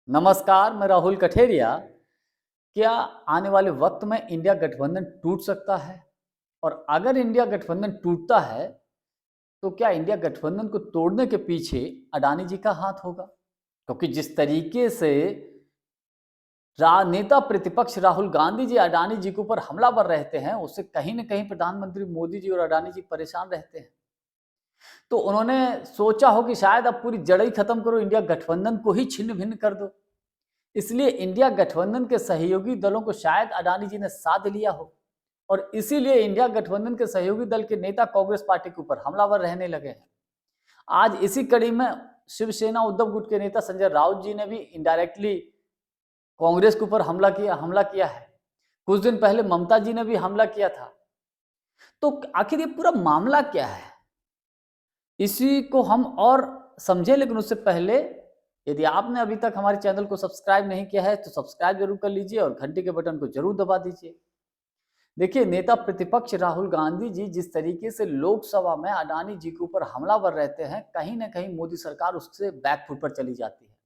नमस्कार, मैं राहुल कठेरिया। क्या आने वाले वक्त में इंडिया गठबंधन टूट सकता है? और अगर इंडिया गठबंधन टूटता है, तो क्या इंडिया गठबंधन को तोड़ने के पीछे अडानी जी का हाथ होगा? क्योंकि जिस तरीके से नेता प्रतिपक्ष राहुल गांधी जी अडानी जी के ऊपर हमलावर रहते हैं, उससे कहीं न कहीं प्रधानमंत्री मोदी जी और अडानी जी परेशान रहते हैं। तो उन्होंने सोचा हो कि शायद अब पूरी जड़ ही खत्म करो, इंडिया गठबंधन को ही छिन्न-भिन्न कर दो। इसलिए इंडिया गठबंधन के सहयोगी दलों को शायद अडानी जी ने साध लिया हो और इसीलिए इंडिया गठबंधन के सहयोगी दल के नेता कांग्रेस पार्टी के ऊपर हमलावर रहने लगे हैं। आज इसी कड़ी में शिवसेना उद्धव गुट के नेता संजय राउत जी ने भी इनडायरेक्टली कांग्रेस के ऊपर हमला किया है। कुछ दिन पहले ममता जी ने भी हमला किया था। तो आखिर ये पूरा मामला क्या है, इसी को हम और समझे। लेकिन उससे पहले यदि आपने अभी तक हमारे चैनल को सब्सक्राइब नहीं किया है तो सब्सक्राइब जरूर कर लीजिए और घंटी के बटन को जरूर दबा दीजिए। देखिए, नेता प्रतिपक्ष राहुल गांधी जी जिस तरीके से लोकसभा में अडानी जी के ऊपर हमलावर रहते हैं, कहीं ना कहीं मोदी सरकार उससे बैकफुट पर चली जाती है।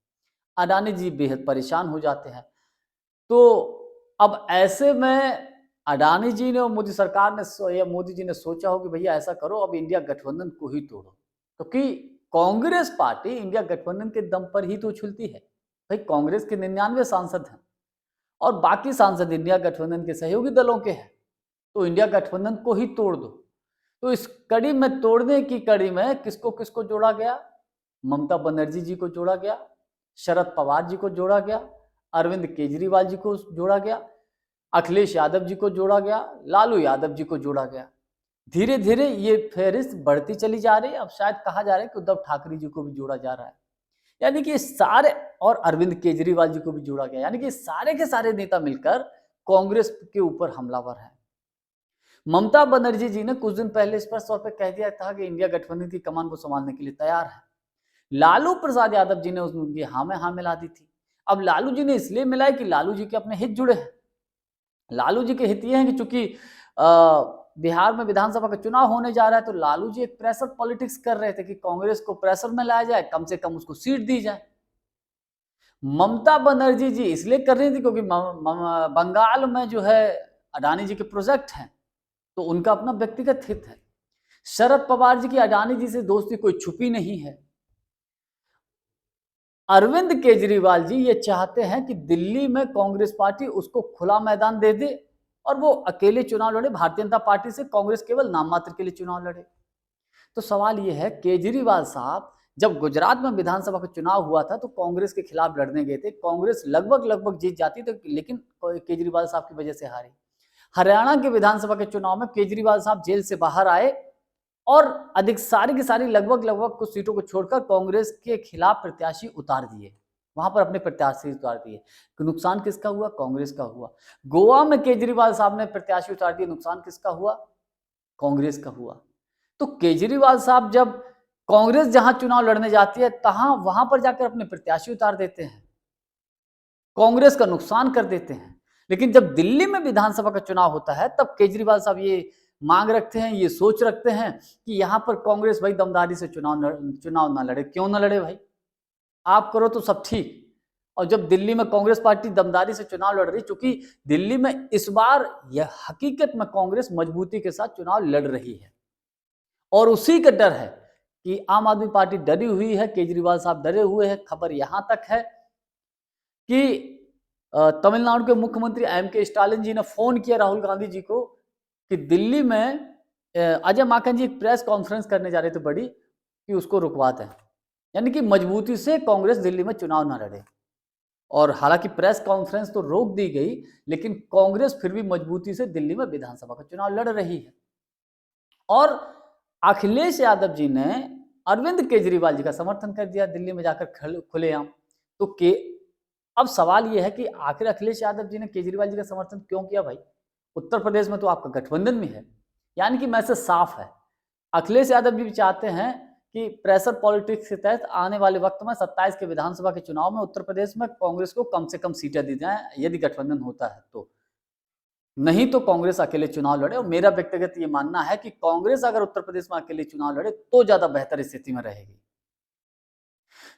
अडानी जी बेहद परेशान हो जाते हैं। तो अब ऐसे में अडानी जी ने और मोदी सरकार ने या मोदी जी ने सोचा हो कि भैया ऐसा करो, अब इंडिया गठबंधन को ही तोड़ो, क्योंकि कांग्रेस पार्टी इंडिया गठबंधन के दम पर ही तो उछलती है। भाई, कांग्रेस के 99 सांसद हैं और बाकी सांसद इंडिया गठबंधन के सहयोगी दलों के हैं। तो इंडिया गठबंधन को ही तोड़ दो। तो इस कड़ी में, तोड़ने की कड़ी में किसको किसको जोड़ा गया? ममता बनर्जी जी को जोड़ा गया, शरद पवार जी को जोड़ा गया, अरविंद केजरीवाल जी को जोड़ा गया, अखिलेश यादव जी को जोड़ा गया, लालू यादव जी को जोड़ा गया। धीरे धीरे ये फहरिस्त बढ़ती चली जा रही है। अब शायद कहा जा रहा है कि उद्धव ठाकरे जी को भी जोड़ा जा रहा है, यानी कि सारे, और अरविंद केजरीवाल जी को भी जोड़ा गया, यानी कि सारे के सारे नेता मिलकर कांग्रेस के ऊपर हमलावर हैं। ममता बनर्जी जी ने कुछ दिन पहले स्पष्ट तौर पर कह दिया था कि इंडिया गठबंधन की कमान को संभालने के लिए तैयार है। लालू प्रसाद यादव जी ने उनकी हाँ में हाँ मिला दी थी। अब लालू जी ने इसलिए मिलाई कि लालू जी के अपने हित जुड़े हैं। लालू जी के हित ये हैं कि चूंकि बिहार में विधानसभा का चुनाव होने जा रहा है, तो लालू जी एक प्रेशर पॉलिटिक्स कर रहे थे कि कांग्रेस को प्रेशर में लाया जाए, कम से कम उसको सीट दी जाए। ममता बनर्जी जी इसलिए कर रही थी क्योंकि बंगाल में जो है अडानी जी के प्रोजेक्ट हैं, तो उनका अपना व्यक्तिगत हित है। शरद पवार जी की अडानी जी से दोस्ती कोई छुपी नहीं है। अरविंद केजरीवाल जी ये चाहते हैं कि दिल्ली में कांग्रेस पार्टी उसको खुला मैदान दे दे और वो अकेले चुनाव लड़े। भारतीय जनता पार्टी से कांग्रेस केवल नाम मात्र के लिए चुनाव लड़े। तो सवाल ये है, केजरीवाल साहब जब गुजरात में विधानसभा का चुनाव हुआ था तो कांग्रेस के खिलाफ लड़ने गए थे। कांग्रेस लगभग जीत जाती तो, लेकिन केजरीवाल साहब की वजह से हारी। हरियाणा के विधानसभा के चुनाव में केजरीवाल साहब जेल से बाहर आए और अधिक सारी की सारी लगभग कुछ सीटों को छोड़कर कांग्रेस के खिलाफ प्रत्याशी उतार दिए, वहां पर अपने प्रत्याशी उतार दिए। तो नुकसान किसका हुआ? कांग्रेस का हुआ। गोवा में केजरीवाल साहब ने प्रत्याशी उतार दिए, नुकसान किसका हुआ? कांग्रेस का हुआ। तो केजरीवाल साहब जब कांग्रेस जहां चुनाव लड़ने जाती है वहां पर जाकर अपने प्रत्याशी उतार देते हैं, कांग्रेस का नुकसान कर देते हैं। लेकिन जब दिल्ली में विधानसभा का चुनाव होता है तब केजरीवाल साहब ये मांग रखते हैं, ये सोच रखते हैं कि यहां पर कांग्रेस भाई दमदारी से चुनाव ना लड़े। क्यों ना लड़े भाई? आप करो तो सब ठीक। और जब दिल्ली में कांग्रेस पार्टी दमदारी से चुनाव लड़ रही, चूंकि दिल्ली में इस बार यह हकीकत में कांग्रेस मजबूती के साथ चुनाव लड़ रही है और उसी का डर है कि आम आदमी पार्टी डरी हुई है, केजरीवाल साहब डरे हुए हैं। खबर यहां तक है कि तमिलनाडु के मुख्यमंत्री एम.के. स्टालिन जी ने फोन किया राहुल गांधी जी को कि दिल्ली में अजय माकन जी एक प्रेस कॉन्फ्रेंस करने जा रहे थे बड़ी, कि उसको रुकवा दें, यानी कि मजबूती से कांग्रेस दिल्ली में चुनाव ना लड़े। और हालांकि प्रेस कॉन्फ्रेंस तो रोक दी गई, लेकिन कांग्रेस फिर भी मजबूती से दिल्ली में विधानसभा का चुनाव लड़ रही है। और अखिलेश यादव जी ने अरविंद केजरीवाल जी का समर्थन कर दिया दिल्ली में जाकर खुलेआम। तो अब सवाल यह है कि आखिर अखिलेश यादव जी ने केजरीवाल जी का समर्थन क्यों किया भाई? उत्तर प्रदेश में तो आपका गठबंधन में है, यानी कि मैसेज साफ है। अखिलेश यादव जी भी चाहते हैं कि प्रेशर पॉलिटिक्स के तहत आने वाले वक्त में 27 के विधानसभा के चुनाव में उत्तर प्रदेश में कांग्रेस को कम से कम सीटें दी जाएं, यदि गठबंधन होता है तो। नहीं तो कांग्रेस अकेले चुनाव लड़े। और मेरा व्यक्तिगत ये मानना है कि कांग्रेस अगर उत्तर प्रदेश में अकेले चुनाव लड़े तो ज्यादा बेहतर स्थिति में रहेगी।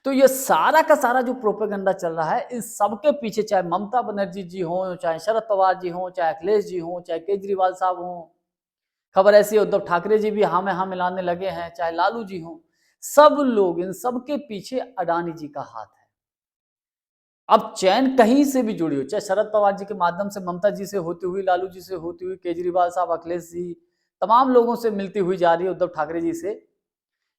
तो ये सारा का सारा जो प्रोपेगेंडा चल रहा है, इस सबके पीछे चाहे ममता बनर्जी जी हों, चाहे शरद पवार जी हों, चाहे अखिलेश जी हों, चाहे केजरीवाल साहब हों, खबर ऐसी है उद्धव ठाकरे जी भी हाँ में हाँ मिलाने लगे हैं, चाहे लालू जी हों, सब लोग, इन सबके पीछे अडानी जी का हाथ है। अब चैन कहीं से भी जुड़ी हो, चाहे शरद पवार जी के माध्यम से ममता जी से होती हुई, लालू जी से होती हुई, केजरीवाल साहब, अखिलेश जी, तमाम लोगों से मिलती हुई जा रही है, उद्धव ठाकरे जी से,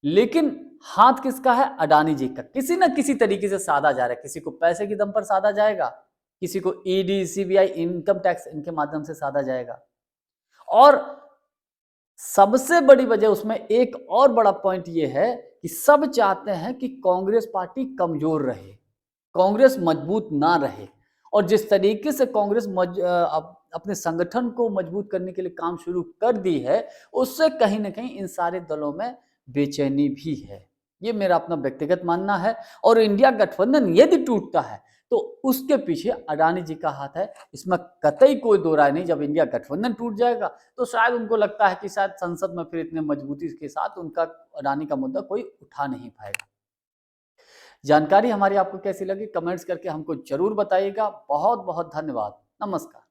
लेकिन हाथ किसका है? अडानी जी का। किसी ना किसी तरीके से साधा जा रहा है, किसी को पैसे के दम पर साधा जाएगा, किसी को ईडी, सीबीआई, इनकम टैक्स, इनके माध्यम से साधा जाएगा। और सबसे बड़ी वजह उसमें एक और बड़ा पॉइंट ये है कि सब चाहते हैं कि कांग्रेस पार्टी कमजोर रहे, कांग्रेस मजबूत ना रहे। और जिस तरीके से कांग्रेस अपने संगठन को मजबूत करने के लिए काम शुरू कर दी है, उससे कहीं ना कहीं इन सारे दलों में बेचैनी भी है। ये मेरा अपना व्यक्तिगत मानना है। और इंडिया गठबंधन यदि टूटता है तो उसके पीछे अडानी जी का हाथ है, इसमें कतई कोई दो राय नहीं। जब इंडिया गठबंधन टूट जाएगा तो शायद उनको लगता है कि शायद संसद में फिर इतने मजबूती के साथ उनका अडानी का मुद्दा कोई उठा नहीं पाएगा। जानकारी हमारी आपको कैसी लगी कमेंट्स करके हमको जरूर बताइएगा। बहुत बहुत धन्यवाद। नमस्कार।